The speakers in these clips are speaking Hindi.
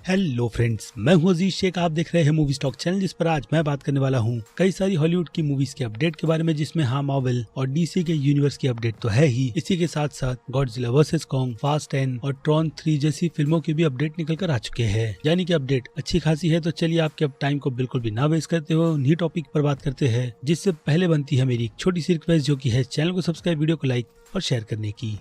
हेलो फ्रेंड्स, मैं हूं अजीज शेख। आप देख रहे हैं मूवी स्टॉक चैनल, जिस पर आज मैं बात करने वाला हूं कई सारी हॉलीवुड की मूवीज के अपडेट के बारे में, जिसमें मार्वल और डीसी के यूनिवर्स की अपडेट तो है ही, इसी के साथ साथ गॉडजिला वर्सेस कॉन्ग, फास्ट 10 और ट्रॉन 3 जैसी फिल्मों के भी अपडेट निकल कर आ चुके हैं। यानी कि अपडेट अच्छी खासी है। तो चलिए आपके अब टाइम को बिल्कुल भी ना वेस्ट करते हुए उन्हीं टॉपिक पर बात करते हैं। जिससे पहले बनती है मेरी एक छोटी सी रिक्वेस्ट, जो की है चैनल को सब्सक्राइब, वीडियो को लाइक और शेयर करने की।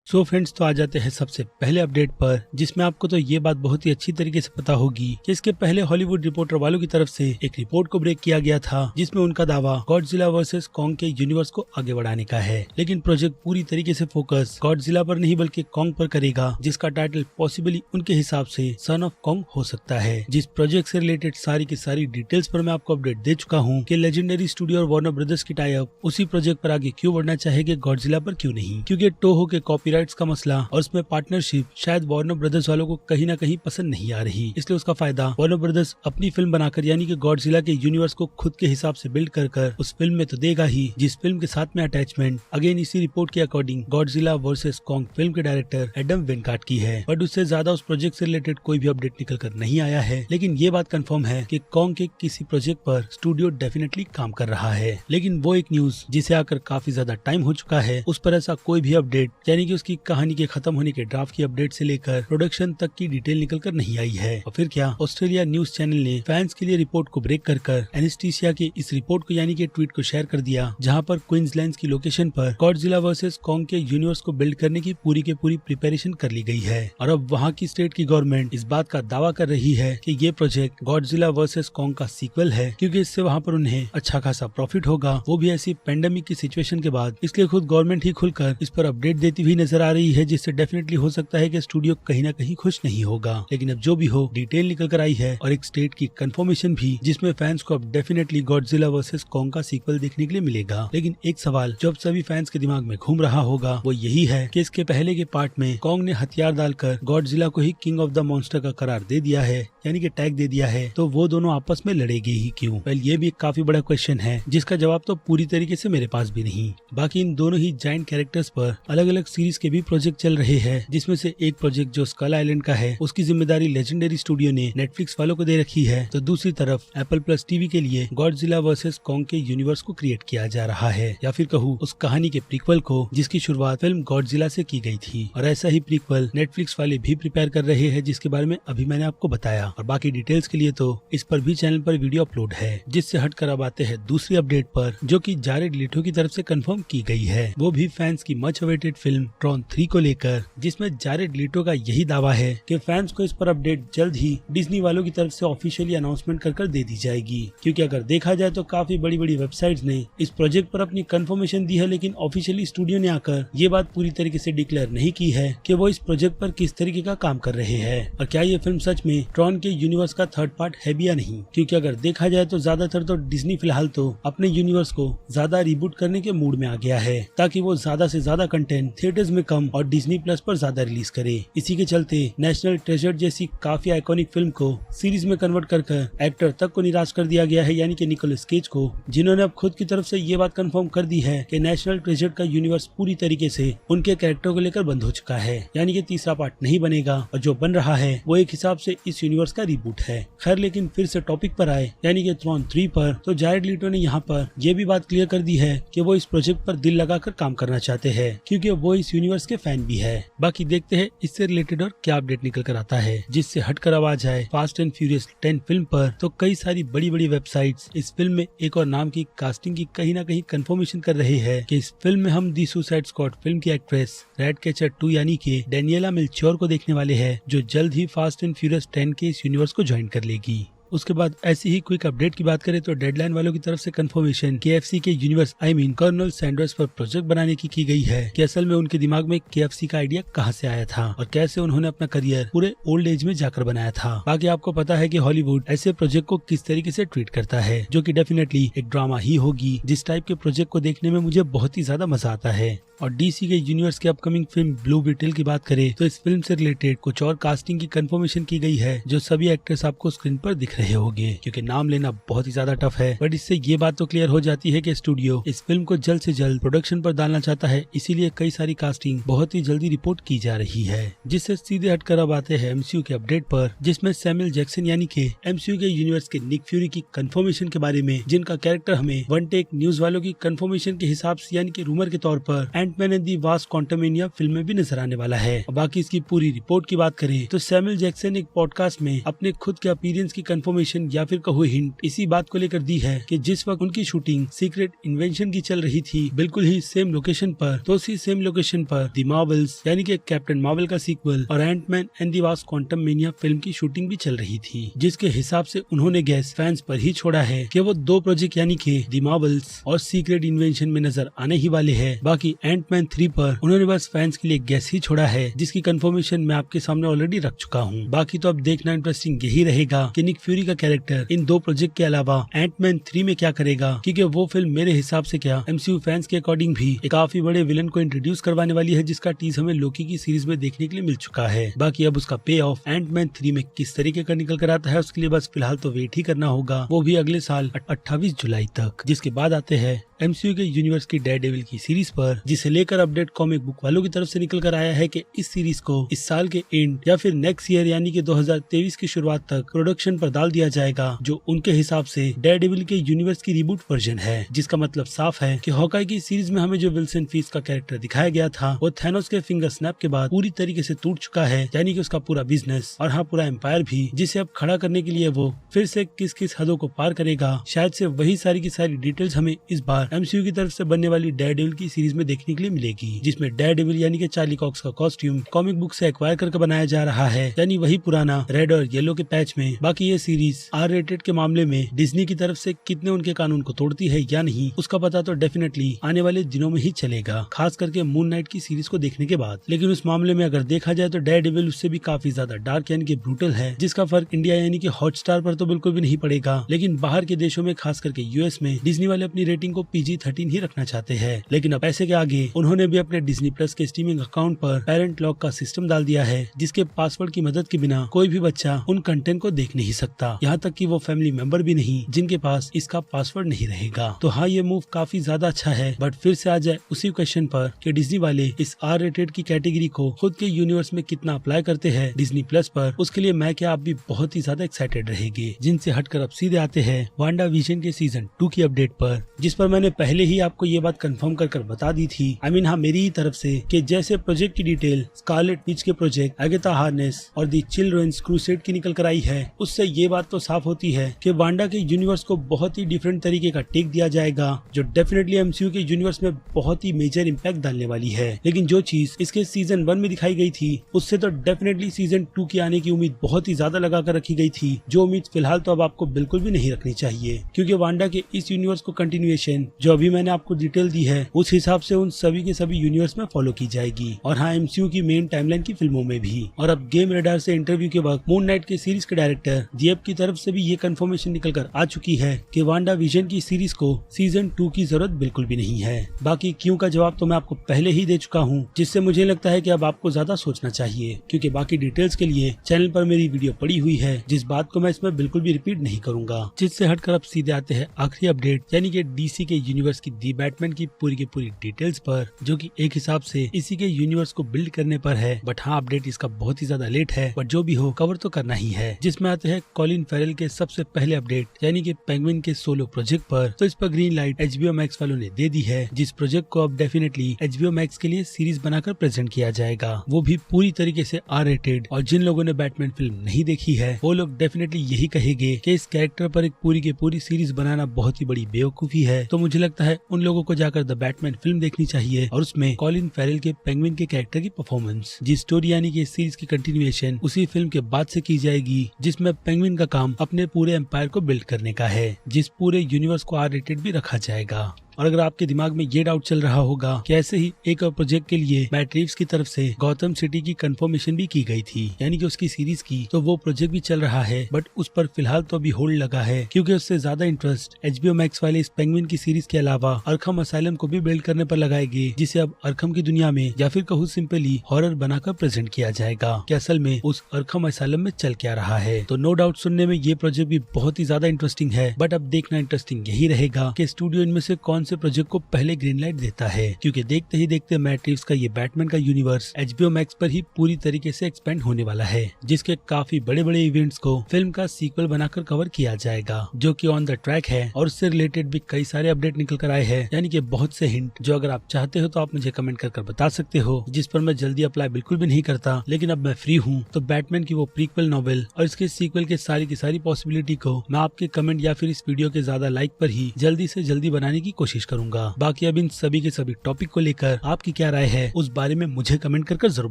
सो फ्रेंड्स, तो आ जाते हैं सबसे पहले अपडेट पर, जिसमें आपको तो ये बात बहुत ही अच्छी तरीके से पता होगी कि इसके पहले हॉलीवुड रिपोर्टर वालों की तरफ से एक रिपोर्ट को ब्रेक किया गया था, जिसमें उनका दावा गॉडजिला वर्सेस कॉन्ग के यूनिवर्स को आगे बढ़ाने का है। लेकिन प्रोजेक्ट पूरी तरीके से फोकस गॉडजिला पर नहीं बल्कि कॉन्ग पर करेगा, जिसका टाइटल पॉसिबली उनके हिसाब से सन ऑफ कॉन्ग हो सकता है। जिस प्रोजेक्ट से रिलेटेड सारी की सारी डिटेल्स पर मैं आपको अपडेट दे चुका हूँ कि लेजेंडरी स्टूडियो और वार्नर ब्रदर्स की टाई अप उसी प्रोजेक्ट पर आगे क्यों बढ़ना चाहेगी, गॉडजिला पर क्यों नहीं, क्योंकि टोहो के कॉपीराइट का मसला और उसमें पार्टनरशिप शायद वार्नर ब्रदर्स वालों को कहीं ना कहीं पसंद नहीं आ रही। इसलिए उसका फायदा वार्नर ब्रदर्स अपनी फिल्म बनाकर, यानी कि गॉडजिला के यूनिवर्स को खुद के हिसाब से बिल्ड कर उस फिल्म में तो देगा ही, जिस फिल्म के साथ में अटैचमेंट अगेन इसी रिपोर्ट के according Godzilla versus Kong film के डायरेक्टर एडम वेनकाट की है। बट उससे ज्यादा उस प्रोजेक्ट से रिलेटेड कोई भी अपडेट निकल कर नहीं आया है। लेकिन ये बात कंफर्म है कि कॉन्ग के किसी प्रोजेक्ट पर स्टूडियो डेफिनेटली काम कर रहा है। लेकिन वो एक न्यूज जिसे आकर काफी ज्यादा टाइम हो चुका है, उस पर ऐसा कोई भी अपडेट, यानी कि उसकी कहानी के खत्म होने के ड्राफ्ट की अपडेट से लेकर प्रोडक्शन तक की डिटेल निकल कर नहीं आई है। और फिर क्या, ऑस्ट्रेलिया न्यूज चैनल ने फैंस के लिए रिपोर्ट को ब्रेक कर एनेस्थीसिया के इस रिपोर्ट को, यानी कि ट्वीट को शेयर कर दिया, जहां पर क्वींसलैंड की लोकेशन पर गॉडजिला वर्सेस कॉन्ग के यूनिवर्स को बिल्ड करने की पूरी प्रिपरेशन कर ली गई है। और अब वहां की स्टेट की गवर्नमेंट इस बात का दावा कर रही है कि ये प्रोजेक्ट गॉडजिला वर्सेस कॉन्ग का सीक्वल है, क्योंकि इससे वहां पर उन्हें अच्छा खासा प्रॉफिट होगा, वो भी ऐसी पेंडेमिक की सिचुएशन के बाद। इसलिए खुद गवर्नमेंट ही खुलकर इस पर अपडेट देती हुई नजर आ रही है, जिससे डेफिनेटली हो सकता है कि स्टूडियो कहीं ना कहीं खुश नहीं होगा। लेकिन अब जो भी हो, डिटेल निकल कर आई है और एक स्टेट की कंफर्मेशन भी, जिसमें फैंस को अब डेफिनेटली गॉडजिला वर्सेस कॉन्ग का सीक्वल देखने के लिए मिलेगा। लेकिन एक सवाल जो अब सभी फैंस के दिमाग में घूम रहा होगा, वो यही है कि इसके पहले के पार्ट में कॉन्ग ने हथियार डालकर गॉडजिला को ही किंग ऑफ द मॉन्स्टर का करार दे दिया है, यानी कि टैग दे दिया है, तो वो दोनों आपस में लड़ेगी ही क्यों? वेल, ये भी एक काफी बड़ा क्वेश्चन है, जिसका जवाब तो पूरी तरीके से मेरे पास भी नहीं। बाकी इन दोनों ही जायंट कैरेक्टर्स पर अलग अलग सीरीज के भी प्रोजेक्ट चल रहे हैं, जिसमें से एक प्रोजेक्ट जो स्कल आइलैंड का है, उसकी जिम्मेदारी लेजेंडरी स्टूडियो ने नेटफ्लिक्स वालों को दे रखी है, तो दूसरी तरफ एप्पल प्लस टीवी के लिए गॉडजिला वर्सेस कॉन्ग के यूनिवर्स को क्रिएट किया जा रहा है, या फिर कहूँ उस कहानी के प्रीक्वल को, जिसकी शुरुआत फिल्म गॉडजिला से की गई थी। और ऐसा ही प्रीक्वल नेटफ्लिक्स वाले भी प्रिपेयर कर रहे हैं, जिसके बारे में अभी मैंने आपको बताया। और बाकी डिटेल्स के लिए तो इस पर भी चैनल पर वीडियो अपलोड है। जिससे हटकर अब आते हैं दूसरी अपडेट पर, जो कि जारेड लीटो की तरफ से कंफर्म की गई है, वो भी फैंस की मच अवेटेड फिल्म ट्रॉन 3 को लेकर, जिसमें जारेड लीटो का यही दावा है कि फैंस को इस पर अपडेट जल्द ही डिज्नी वालों की तरफ से ऑफिशियली अनाउंसमेंट कर दे दी जाएगी। क्योंकि अगर देखा जाए तो काफी बड़ी बड़ी वेबसाइट्स ने इस प्रोजेक्ट पर अपनी कंफर्मेशन दी है, लेकिन ऑफिशियली स्टूडियो ने आकर ये बात पूरी तरीके से डिक्लेयर नहीं की है कि वो इस प्रोजेक्ट पर किस तरीके का काम कर रहे हैं, और क्या ये फिल्म सच में ट्रॉन के यूनिवर्स का थर्ड पार्ट है भी या नहीं। क्योंकि अगर देखा जाए तो ज्यादातर तो डिज्नी फिलहाल तो अपने यूनिवर्स को ज्यादा रिबूट करने के मूड में आ गया है, ताकि वो ज्यादा से ज्यादा कंटेंट थिएटर्स में कम और डिज्नी प्लस पर ज्यादा रिलीज करे। इसी के चलते नेशनल ट्रेजर जैसी काफी आइकॉनिक फिल्म को सीरीज में कन्वर्ट कर एक्टर तक को निराश कर दिया गया है, यानी कि निकोलस केज को, जिन्होंने अब खुद की तरफ से ये बात कंफर्म कर दी है कि नेशनल ट्रेजर का यूनिवर्स पूरी तरीके से उनके कैरेक्टर को लेकर बंद हो चुका है, यानी कि तीसरा पार्ट नहीं बनेगा, और जो बन रहा है वो एक हिसाब से इस यूनिवर्स का रिबूट है। खैर, लेकिन फिर से टॉपिक पर आए, यानी कि ट्रॉन 3 पर, तो जारेड लीटो ने यहाँ पर यह भी बात क्लियर कर दी है कि वो इस प्रोजेक्ट पर दिल लगाकर काम करना चाहते हैं, क्योंकि वो इस यूनिवर्स के फैन भी है। बाकी देखते हैं इससे रिलेटेड और क्या अपडेट निकल कर आता है। जिससे हटकर अब आ जाए फास्ट एंड फ्यूरियस 10 फिल्म पर, तो कई सारी बड़ी बड़ी वेबसाइट्स इस फिल्म में एक और नाम की कास्टिंग की कहीं ना कहीं कंफर्मेशन कर रहे हैं कि इस फिल्म में हम दी सुसाइड स्क्वाड फिल्म की एक्ट्रेस रैटकैचर 2 यानी कि डैनियला मेल्चियोर को देखने वाले हैं, जो जल्द ही फास्ट एंड फ्यूरियस 10 के इस यूनिवर्स को ज्वाइन कर लेगी। उसके बाद ऐसी ही क्विक अपडेट की बात करें तो डेडलाइन वालों की तरफ से कंफर्मेशन KFC के यूनिवर्स कर्नल सैंडर्स पर प्रोजेक्ट बनाने की गई है, कि असल में उनके दिमाग में KFC का आइडिया कहां से आया था और कैसे उन्होंने अपना करियर पूरे ओल्ड एज में जाकर बनाया था। बाकी आपको पता है कि हॉलीवुड ऐसे प्रोजेक्ट को किस तरीके से ट्रीट करता है, जो कि डेफिनेटली एक ड्रामा ही होगी, जिस टाइप के प्रोजेक्ट को देखने में मुझे बहुत ही ज्यादा मजा आता है। और डीसी के यूनिवर्स के अपकमिंग फिल्म ब्लू बीटल की बात करें तो इस फिल्म से रिलेटेड कुछ और कास्टिंग की कंफर्मेशन की गई है, जो सभी एक्टर्स आपको स्क्रीन पर दिख रहे होंगे, क्योंकि नाम लेना बहुत ही ज्यादा टफ है। बट इससे ये बात तो क्लियर हो जाती है कि स्टूडियो इस फिल्म को जल्द से जल्द प्रोडक्शन पर डालना चाहता है, इसीलिए कई सारी कास्टिंग बहुत ही जल्दी रिपोर्ट की जा रही है। जिससे सीधे हटकर अब आते हैं एमसीयू के अपडेट पर, जिसमें सैमुअल जैक्सन यानी कि एमसीयू के यूनिवर्स के निक फ्यूरी की कंफर्मेशन के बारे में, जिनका कैरेक्टर हमें वन टेक न्यूज वालों की कंफर्मेशन के हिसाब से यानी कि रूमर के तौर पर Ant Man and the Wasp Quantumania film में भी नजर आने वाला है। बाकी इसकी पूरी रिपोर्ट की बात करें तो सैमुअल जैक्सन एक पॉडकास्ट में अपने खुद के अपीयरेंस की कंफर्मेशन या फिर कहो हिंट इसी बात को लेकर दी है कि जिस वक्त उनकी शूटिंग सीक्रेट इन्वेंशन की चल रही थी, बिल्कुल ही सेम लोकेशन पर, तो उसी सेम लोकेशन पर दी मार्वल्स यानी कि कैप्टन मार्वल का सीक्वल और Ant Man and the Wasp Quantumania film की शूटिंग भी चल रही थी, जिसके हिसाब से उन्होंने गैस फैंस पर ही छोड़ा है कि वो दो प्रोजेक्ट यानी कि दी मार्वल्स और सीक्रेट इन्वेंशन में नजर आने ही वाले हैं। बाकी एंटमैन 3 पर उन्होंने बस फैंस के लिए गैस ही छोड़ा है, जिसकी कंफर्मेशन मैं आपके सामने ऑलरेडी रख चुका हूँ। बाकी तो अब देखना इंटरेस्टिंग यही रहेगा कि निक फ्यूरी का कैरेक्टर इन दो प्रोजेक्ट के अलावा एंटमैन 3 में क्या करेगा, क्योंकि वो फिल्म मेरे हिसाब से क्या एमसीयू फैंस के अकॉर्डिंग भी एक काफी बड़े विलन को इंट्रोड्यूस करवाने वाली है, जिसका टीज हमें लोकी की सीरीज में देखने के लिए मिल चुका है। बाकी अब उसका पे ऑफ एंटमैन 3 में किस तरीके का निकल कर आता है, उसके लिए बस फिलहाल तो वेट ही करना होगा, वो भी अगले साल 28 जुलाई तक। जिसके बाद आते हैं एमसीयू के यूनिवर्स की डेयरडेविल की सीरीज पर, जिसे लेकर अपडेट कॉमिक बुक वालों की तरफ से निकल कर आया है कि इस सीरीज को इस साल के एंड या फिर नेक्स्ट ईयर यानी कि 2023 की शुरुआत तक प्रोडक्शन पर डाल दिया जाएगा, जो उनके हिसाब से डेयरडेविल के यूनिवर्स की रिबूट वर्जन है। जिसका मतलब साफ है कि हॉकाई की सीरीज में हमें जो विल्सन फीस का कैरेक्टर दिखाया गया था, वो थैनोस के फिंगर स्नैप के बाद पूरी तरीके से टूट चुका है, यानी कि उसका पूरा बिजनेस और हाँ पूरा एम्पायर भी, जिसे अब खड़ा करने के लिए वो फिर से किस किस हदों को पार करेगा, शायद से वही सारी की सारी डिटेल्स हमें इस बार एमसीयू की तरफ से बनने वाली डेयरडेविल की सीरीज में देखने के लिए मिलेगी, जिसमें डेयरडेविल यानी कि चार्ली कॉक्स का कॉस्ट्यूम कॉमिक बुक से एक्वायर करके बनाया जा रहा है, यानी वही पुराना रेड और येलो के पैच में। बाकी ये सीरीज आर रेटेड के मामले में डिज्नी की तरफ से कितने उनके कानून को तोड़ती है या नहीं, उसका पता तो डेफिनेटली आने वाले दिनों में ही चलेगा, खास करके मून नाइट की सीरीज को देखने के बाद। लेकिन उस मामले में अगर देखा जाए तो डेयरडेविल उससे भी काफी ज्यादा डार्क यानी कि ब्रूटल है, जिसका फर्क इंडिया यानी कि हॉटस्टार पर तो बिल्कुल भी नहीं पड़ेगा, लेकिन बाहर के देशों में खास करके यूएस में डिज्नी वाले अपनी रेटिंग को PG-13 ही रखना चाहते हैं। लेकिन अब पैसे के आगे उन्होंने भी अपने डिज्नी प्लस के स्ट्रीमिंग अकाउंट पर पेरेंट लॉक का सिस्टम डाल दिया है, जिसके पासवर्ड की मदद के बिना कोई भी बच्चा उन कंटेंट को देख नहीं सकता, यहाँ तक कि वो फैमिली मेंबर भी नहीं जिनके पास इसका पासवर्ड नहीं रहेगा। तो हाँ, ये मूव काफी ज्यादा अच्छा है, बट फिर से आ जाए उसी क्वेश्चन पर कि डिज्नी वाले इस आर रेटेड की कैटेगरी को खुद के यूनिवर्स में कितना अप्लाई करते हैं डिज्नी प्लस पर, उसके लिए मैं क्या आप भी बहुत ही ज्यादा एक्साइटेड रहेंगे। जिनसे हटकर अब सीधे आते हैं वांडा विजन के सीजन 2 की अपडेट पर, जिस पर मैंने पहले ही आपको ये बात कंफर्म कर बता दी थी, हाँ मेरी ही तरफ से, कि जैसे प्रोजेक्ट की डिटेल स्कारलेट विच के प्रोजेक्ट अगेथा हार्नेस और दी चिल्ड्रंस क्रूसेड की निकल कर आई है, उससे ये बात तो साफ होती है कि वांडा के यूनिवर्स को बहुत ही डिफरेंट तरीके का टेक दिया जाएगा, जो डेफिनेटली एमसीयू के यूनिवर्स में बहुत ही मेजर इम्पैक्ट डालने वाली है। लेकिन जो चीज इसके सीजन 1 में दिखाई गई थी, उससे तो डेफिनेटली सीजन 2 की आने की उम्मीद बहुत ही ज्यादा लगा कर रखी गई थी, जो उम्मीद फिलहाल तो अब आपको बिल्कुल भी नहीं रखनी चाहिए, क्योंकि वांडा के इस यूनिवर्स को कंटिन्यूएशन जो अभी मैंने आपको डिटेल दी है, उस हिसाब से उन सभी के सभी यूनिवर्स में फॉलो की जाएगी, और हाँ एमसीयू की मेन टाइमलाइन की फिल्मों में भी। और अब गेम रेडार से इंटरव्यू के वक्त मून नाइट के सीरीज के डायरेक्टर दिएप की तरफ से भी ये कंफर्मेशन निकल कर आ चुकी है कि वांडा विजन की सीरीज को सीजन 2 की जरूरत बिल्कुल भी नहीं है। बाकी क्यों का जवाब तो मैं आपको पहले ही दे चुका हूँ, जिससे मुझे लगता है कि अब आपको ज्यादा सोचना चाहिए, क्योंकि बाकी डिटेल्स के लिए चैनल पर मेरी वीडियो पड़ी हुई है, जिस बात को मैं इसमें बिल्कुल भी रिपीट नहीं करूंगा। जिससे हटकर अब सीधे आते हैं आखिरी अपडेट, यानी कि डीसी के यूनिवर्स की दी बैटमैन की पूरी डिटेल्स पर, जो कि एक हिसाब से इसी के यूनिवर्स को बिल्ड करने पर है। बट हाँ, अपडेट इसका बहुत ही ज्यादा लेट है, बट जो भी हो कवर तो करना ही है। जिसमें आते हैं कॉलिन फेरल के सबसे पहले अपडेट, यानी कि पेंगुइन के सोलो प्रोजेक्ट पर। तो इस पर ग्रीन लाइट HBO मैक्स वालों ने दे दी है, जिस प्रोजेक्ट को अब डेफिनेटली HBO मैक्स के लिए सीरीज बनाकर प्रेजेंट किया जाएगा, वो भी पूरी तरीके से आर रेटेड। और जिन लोगों ने बैटमैन फिल्म नहीं देखी है, वो लोग डेफिनेटली यही कहेंगे कि इस कैरेक्टर पर एक पूरी की पूरी सीरीज बनाना बहुत ही बड़ी बेवकूफी है। तो मुझे लगता है उन लोगों को जाकर द बैटमैन फिल्म देखनी चाहिए, और उसमें कॉलिन फेरल के पेंगुइन के कैरेक्टर की परफॉर्मेंस, जी स्टोरी यानी कि सीरीज की कंटिन्यूएशन उसी फिल्म के बाद से की जाएगी, जिसमें पेंगुइन का काम अपने पूरे एम्पायर को बिल्ड करने का है, जिस पूरे यूनिवर्स को आर रेटेड भी रखा जाएगा। और अगर आपके दिमाग में ये डाउट चल रहा होगा कि ऐसे ही एक और प्रोजेक्ट के लिए मैट रीव्स की तरफ से गौतम सिटी की कंफर्मेशन भी की गई थी, यानी कि उसकी सीरीज की, तो वो प्रोजेक्ट भी चल रहा है, बट उस पर फिलहाल तो अभी होल्ड लगा है क्योंकि उससे ज्यादा इंटरेस्ट HBO मैक्स वाले इस पेंगुइन की सीरीज के अलावा अरखम असाइलम को भी बिल्ड करने पर लगाएगी, जिसे अब अरखम की दुनिया में या फिर कहूँ सिंपली हॉरर बनाकर प्रेजेंट किया जाएगा कि असल में उस अरखम असाइलम में चल क्या रहा है। तो नो डाउट सुनने में ये प्रोजेक्ट भी बहुत ही ज्यादा इंटरेस्टिंग है, बट अब देखना इंटरेस्टिंग यही रहेगा कि स्टूडियो इनमें से कौन से प्रोजेक्ट को पहले ग्रीन लाइट देता है, क्योंकि देखते ही देखते मैट रीव्स का ये बैटमैन का यूनिवर्स HBO मैक्स पर ही पूरी तरीके से एक्सपेंड होने वाला है, जिसके काफी बड़े बड़े इवेंट्स को फिल्म का सीक्वल बनाकर कवर किया जाएगा, जो कि ऑन द ट्रैक है और उससे रिलेटेड भी कई सारे अपडेट निकल कर आए हैं, यानी कि बहुत से हिंट जो अगर आप चाहते हो तो आप मुझे कमेंट कर बता सकते हो, जिस पर मैं जल्दी अप्लाई बिल्कुल भी नहीं करता, लेकिन अब मैं फ्री हूँ तो बैटमैन की वो प्रीक्वल नॉवेल और इसके सीक्वल के सारी की सारी पॉसिबिलिटी को मैं आपके कमेंट या फिर इस वीडियो के ज्यादा लाइक पर ही जल्दी से जल्दी बनाने की कोशिश करूंगा। बाकी अब इन सभी के सभी टॉपिक को लेकर आपकी क्या राय है उस बारे में मुझे कमेंट कर जरूर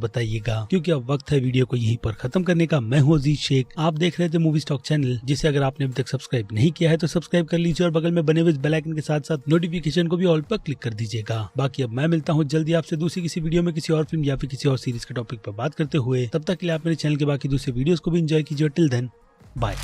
बताइएगा, क्योंकि अब वक्त है वीडियो को यहीं पर खत्म करने का। मैं हूँ अजीज शेख, आप देख रहे थे मूवी स्टॉक चैनल, जिसे अगर आपने अभी तक सब्सक्राइब नहीं किया है तो सब्सक्राइब कर लीजिए और बगल में बने हुए बेल आइकन के साथ साथ नोटिफिकेशन को भी ऑल पर क्लिक कर दीजिएगा। बाकी अब मैं मिलता हूँ जल्दी आपसे दूसरी किसी वीडियो में किसी और फिल्म या फिर किसी और सीरीज के टॉपिक पर बात करते हुए। तब तक के लिए आप मेरे चैनल के बाकी दूसरे वीडियोस को भी एंजॉय कीजिए। Till then bye.